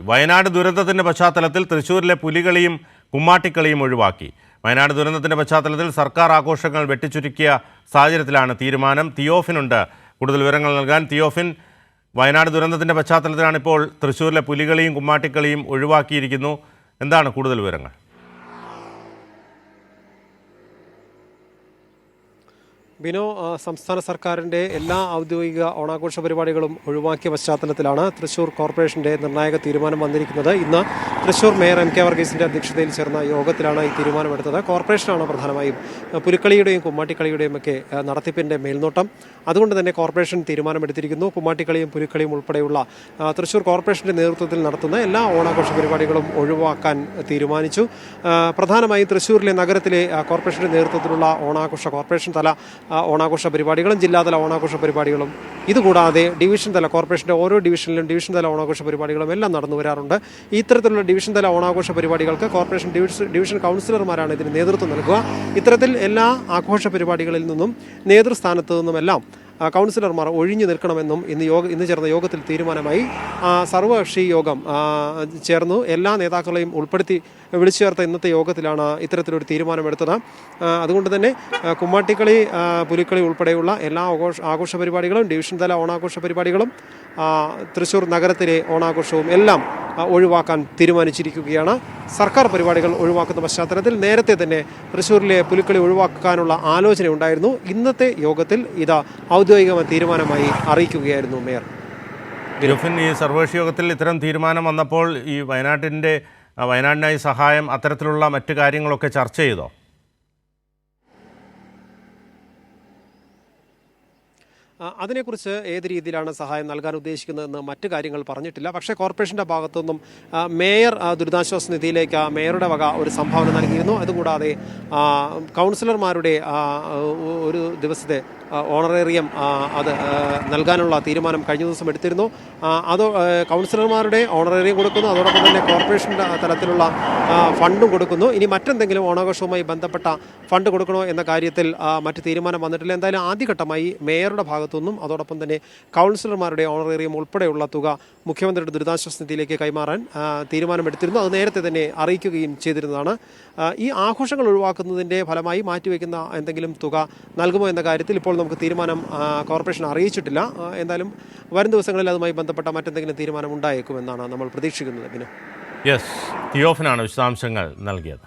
വയനാട് ദുരന്തത്തിന്റെ പശ്ചാത്തലത്തിൽ തൃശ്ശൂരിലെ പുലികളിയും കുമ്മാട്ടിക്കളിയും ഒഴിവാക്കി. വയനാട് ദുരന്തത്തിന്റെ പശ്ചാത്തലത്തിൽ സർക്കാർ ആഘോഷങ്ങൾ വെട്ടിച്ചുരുക്കിയ സാഹചര്യത്തിലാണ് തീരുമാനം. തിയോഫിനുണ്ട് കൂടുതൽ വിവരങ്ങൾ നൽകാൻ. തിയോഫിൻ, വയനാട് ദുരന്തത്തിന്റെ പശ്ചാത്തലത്തിലാണ് ഇപ്പോൾ തൃശ്ശൂരിലെ പുലികളിയും കുമ്മാട്ടിക്കളിയും ഒഴിവാക്കിയിരിക്കുന്നു. എന്താണ് കൂടുതൽ വിവരങ്ങൾ? ബിനോ, സംസ്ഥാന സർക്കാരിൻ്റെ എല്ലാ ഔദ്യോഗിക ഓണാഘോഷ പരിപാടികളും ഒഴിവാക്കിയ പശ്ചാത്തലത്തിലാണ് തൃശ്ശൂർ കോർപ്പറേഷൻ്റെ നിർണായക തീരുമാനം വന്നിരിക്കുന്നത്. ഇന്ന് തൃശ്ശൂർ മേയർ എം കെ വർഗീസിൻ്റെ അധ്യക്ഷതയിൽ ചേർന്ന യോഗത്തിലാണ് ഈ തീരുമാനമെടുത്തത്. കോർപ്പറേഷനാണ് പ്രധാനമായും പുലിക്കളിയുടെയും കുമ്മാട്ടിക്കളിയുടെയും ഒക്കെ നടത്തിപ്പിൻ്റെ മേൽനോട്ടം. അതുകൊണ്ട് തന്നെ കോർപ്പറേഷൻ തീരുമാനമെടുത്തിരിക്കുന്നു. കുമ്മാട്ടിക്കളിയും പുലിക്കളിയും ഉൾപ്പെടെയുള്ള തൃശ്ശൂർ കോർപ്പറേഷൻ്റെ നേതൃത്വത്തിൽ നടത്തുന്ന എല്ലാ ഓണാഘോഷ പരിപാടികളും ഒഴിവാക്കാൻ തീരുമാനിച്ചു. പ്രധാനമായും തൃശ്ശൂരിലെ നഗരത്തിലെ കോർപ്പറേഷൻ്റെ നേതൃത്വത്തിലുള്ള കോർപ്പറേഷൻ തല ഓണാഘോഷ പരിപാടികളും ജില്ലാതല ഓണാഘോഷ പരിപാടികളും, ഇതുകൂടാതെ ഡിവിഷൻ തല കോർപ്പറേഷൻ്റെ ഓരോ ഡിവിഷനിലും ഡിവിഷൻ തല ഓണാഘോഷ പരിപാടികളും എല്ലാം നടന്നു വരാറുണ്ട്. ഇത്തരത്തിലുള്ള ഡിവിഷൻ തല ഓണാഘോഷ പരിപാടികൾക്ക് കോർപ്പറേഷൻ ഡിവിഷൻ കൗൺസിലർമാരാണ് ഇതിന് നേതൃത്വം നൽകുക. ഇത്തരത്തിൽ എല്ലാ ആഘോഷ പരിപാടികളിൽ നിന്നും നേതൃസ്ഥാനത്തു നിന്നുമെല്ലാം കൗൺസിലർമാർ ഒഴിഞ്ഞു നിൽക്കണമെന്നും ഇന്ന് ചേർന്ന യോഗത്തിൽ തീരുമാനമായി. സർവകക്ഷി യോഗം ചേർന്നു. എല്ലാ നേതാക്കളെയും ഉൾപ്പെടുത്തി വിളിച്ചു ചേർത്ത ഇന്നത്തെ യോഗത്തിലാണ് ഇത്തരത്തിലൊരു തീരുമാനമെടുത്തത്. അതുകൊണ്ട് തന്നെ കുമ്മാട്ടിക്കളി, പുലിക്കളി ഉൾപ്പെടെയുള്ള എല്ലാ ആഘോഷ പരിപാടികളും ഡിവിഷൻ തല ഓണാഘോഷ പരിപാടികളും തൃശ്ശൂർ നഗരത്തിലെ ഓണാഘോഷവും എല്ലാം ഒഴിവാക്കാൻ തീരുമാനിച്ചിരിക്കുകയാണ്. സർക്കാർ പരിപാടികൾ ഒഴിവാക്കുന്ന പശ്ചാത്തലത്തിൽ നേരത്തെ തന്നെ തൃശ്ശൂരിലെ പുലിക്കളി ഒഴിവാക്കാനുള്ള ആലോചന ഉണ്ടായിരുന്നു. ഇന്നത്തെ യോഗത്തിൽ ഇത് ഔദ്യോഗികമായ തീരുമാനമായി അറിയിക്കുകയായിരുന്നു മേയർ. ഈ സർവകക്ഷി യോഗത്തിൽ ഇത്തരം തീരുമാനം വന്നപ്പോൾ ഈ വയനാടിനായി സഹായം, അത്തരത്തിലുള്ള മറ്റു കാര്യങ്ങളൊക്കെ ചർച്ച ചെയ്തോ? അതിനെക്കുറിച്ച് ഏത് രീതിയിലാണ് സഹായം നൽകാൻ ഉദ്ദേശിക്കുന്നതെന്ന് മറ്റു കാര്യങ്ങൾ പറഞ്ഞിട്ടില്ല. പക്ഷേ കോർപ്പറേഷൻ്റെ ഭാഗത്തുനിന്നും മേയർ ദുരിതാശ്വാസ നിധിയിലേക്ക് മേയറുടെ വക ഒരു സംഭാവന നൽകിയിരുന്നു. അതുകൂടാതെ കൗൺസിലർമാരുടെ ഒരു ദിവസത്തെ ഓണറേറിയം അത് നൽകാനുള്ള തീരുമാനം കഴിഞ്ഞ ദിവസം എടുത്തിരുന്നു. അത് കൗൺസിലർമാരുടെ ഓണറേറിയം കൊടുക്കുന്നു. അതോടൊപ്പം തന്നെ കോർപ്പറേഷൻ്റെ തലത്തിലുള്ള ഫണ്ടും കൊടുക്കുന്നു. ഇനി മറ്റെന്തെങ്കിലും ഓണാഘോഷവുമായി ബന്ധപ്പെട്ട ഫണ്ട് കൊടുക്കണോ എന്ന കാര്യത്തിൽ മറ്റ് തീരുമാനം വന്നിട്ടില്ല. എന്തായാലും ആദ്യഘട്ടമായി മേയറുടെ ഭാഗത്തുനിന്നും അതോടൊപ്പം തന്നെ കൗൺസിലർമാരുടെ ഓണറേറിയം ഉൾപ്പെടെയുള്ള തുക മുഖ്യമന്ത്രിയുടെ ദുരിതാശ്വാസ നിധിയിലേക്ക് കൈമാറാൻ തീരുമാനമെടുത്തിരുന്നു. അത് നേരത്തെ തന്നെ അറിയിക്കുകയും ചെയ്തിരുന്നതാണ്. ഈ ആഘോഷങ്ങൾ ഒഴിവാക്കുന്നതിൻ്റെ ഫലമായി മാറ്റിവെക്കുന്ന എന്തെങ്കിലും തുക നൽകുമോ എന്ന കാര്യത്തിൽ ഇപ്പോൾ നമുക്ക് തീരുമാനം കോർപ്പറേഷൻ അറിയിച്ചിട്ടില്ല. എന്തായാലും വരും ദിവസങ്ങളിൽ അതുമായി ബന്ധപ്പെട്ട മറ്റെന്തെങ്കിലും തീരുമാനം ഉണ്ടായേക്കുമെന്നാണ് നമ്മൾ പ്രതീക്ഷിക്കുന്നത്. യെസ്, തിയോഫിനാണ് വിശദാംശങ്ങൾ നൽകിയത്.